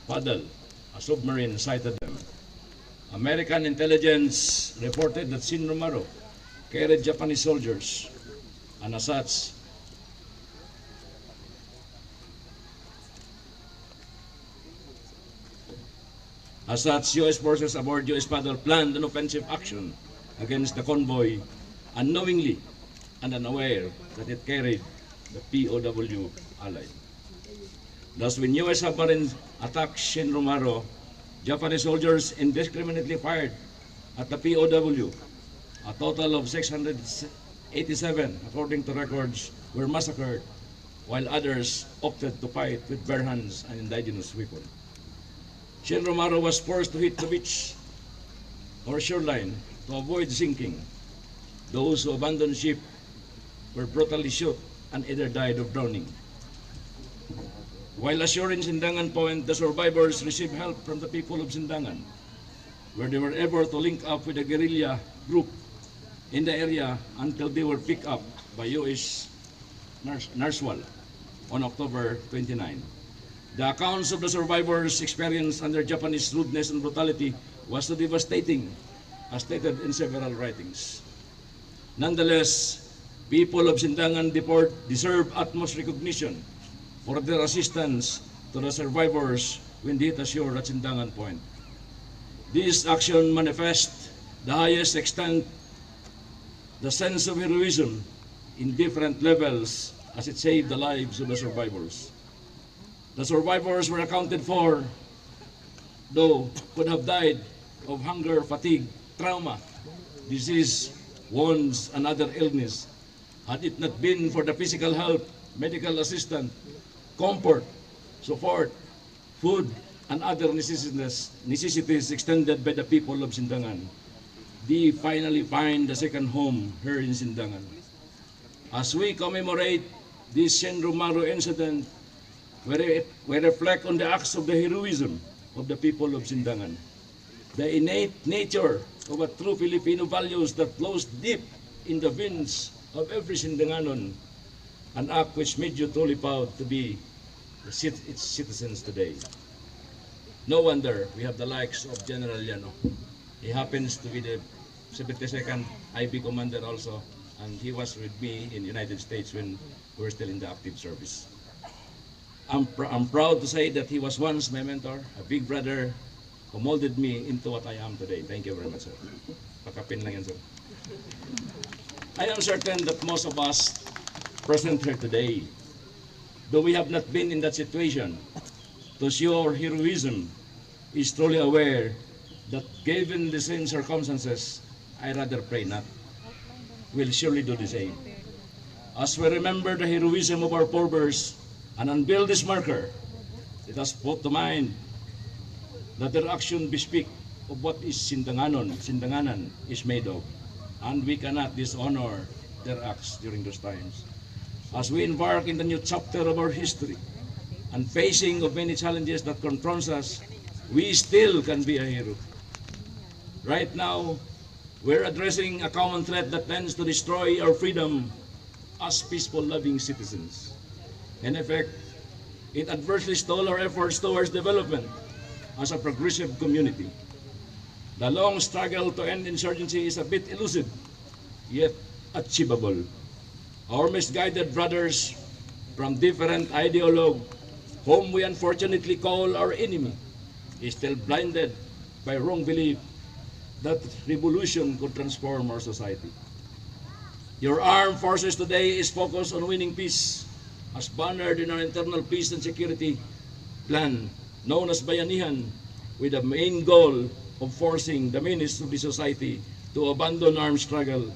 paddle, a submarine sighted them. American intelligence reported that Shin Romaro carried Japanese soldiers, and as such, U.S. forces aboard U.S. paddle planned an offensive action against the convoy, unknowingly and unaware that it carried the POW ally. Thus, when U.S. submarines attacked Shin Romaro, Japanese soldiers indiscriminately fired at the POW. A total of 687, according to records, were massacred, while others opted to fight with bare hands and indigenous weapons. Shin Romaro was forced to hit the beach or shoreline to avoid sinking. Those who abandoned ship were brutally shot and either died of drowning. While ashore in Sindangan Point, the survivors received help from the people of Sindangan, where they were able to link up with a guerrilla group in the area until they were picked up by U.S. NARSWAL on October 29. The accounts of the survivors' experience under Japanese rudeness and brutality was so devastating, as stated in several writings. Nonetheless, people of Sindangan deserve utmost recognition for their assistance to the survivors when they hit ashore at Sindangan Point. This action manifests the highest extent the sense of heroism in different levels as it saved the lives of the survivors. The survivors were accounted for, though could have died of hunger, fatigue, trauma, disease, wounds, and other illness, had it not been for the physical help, medical assistance, comfort, support, food, and other necessities extended by the people of Sindangan. They finally find a second home here in Sindangan. As we commemorate this Shin Romaro incident, we reflect on the acts of the heroism of the people of Sindangan, the innate nature of a true Filipino values that flows deep in the veins of every Sindanganon, an act which made you truly proud to be its citizens today. No wonder we have the likes of General Llano. He happens to be the 72nd IB commander also, and he was with me in the United States when we were still in the active service. I'm proud to say that he was once my mentor, a big brother who molded me into what I am today. Thank you very much, sir. Pakapin lang yan, sir. I am certain that most of us present here today, though we have not been in that situation, to show our heroism, is truly aware that given the same circumstances, I rather pray not. We'll surely do the same. As we remember the heroism of our forebears and unveil this marker, let us put to mind that their action bespeak of what is Sindanganan is made of, and we cannot dishonor their acts during those times. As we embark in the new chapter of our history and facing of many challenges that confront us, we still can be a hero. Right now, we're addressing a common threat that tends to destroy our freedom as peaceful, loving citizens. In effect, it adversely stalled our efforts towards development as a progressive community. The long struggle to end insurgency is a bit elusive, yet achievable. Our misguided brothers from different ideologues, whom we unfortunately call our enemy, is still blinded by wrong belief that revolution could transform our society. Your armed forces today is focused on winning peace, as bannered in our internal peace and security plan, known as Bayanihan, with the main goal of forcing the menace of the society to abandon armed struggle,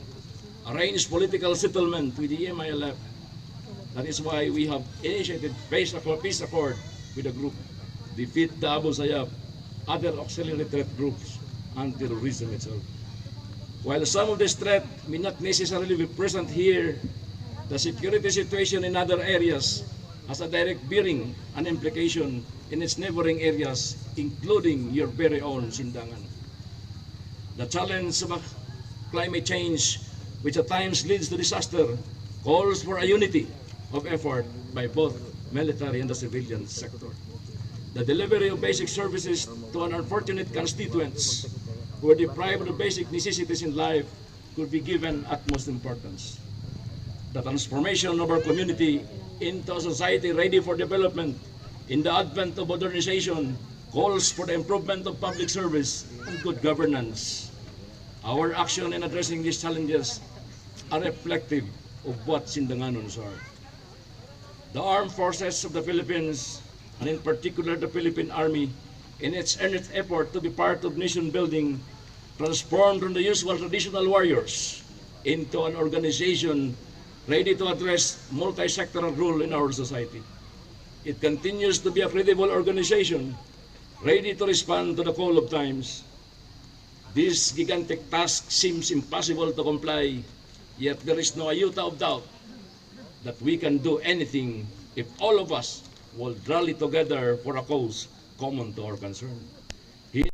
arrange political settlement with the MILF. That is why we have initiated peace accord with the group, defeat the Abu Sayyaf, other auxiliary threat groups, and terrorism itself. While some of this threat may not necessarily be present here, the security situation in other areas has a direct bearing and implication in its neighboring areas, including your very own Sindangan. The challenge of climate change, which at times leads to disaster, calls for a unity of effort by both military, and the civilian sector. The delivery of basic services to an unfortunate constituents who are deprived of the basic necessities in life could be given utmost importance. The transformation of our community into a society ready for development in the advent of modernization calls for the improvement of public service and good governance. Our action in addressing these challenges are reflective of what Sindanganons are. The armed forces of the Philippines, and in particular the Philippine Army, in its earnest effort to be part of nation building, transformed from the usual traditional warriors into an organization ready to address multi-sectoral rule in our society. It continues to be a credible organization ready to respond to the call of times. This gigantic task seems impossible to comply, yet there is no iota of doubt that we can do anything if all of us will rally together for a cause common to our concern.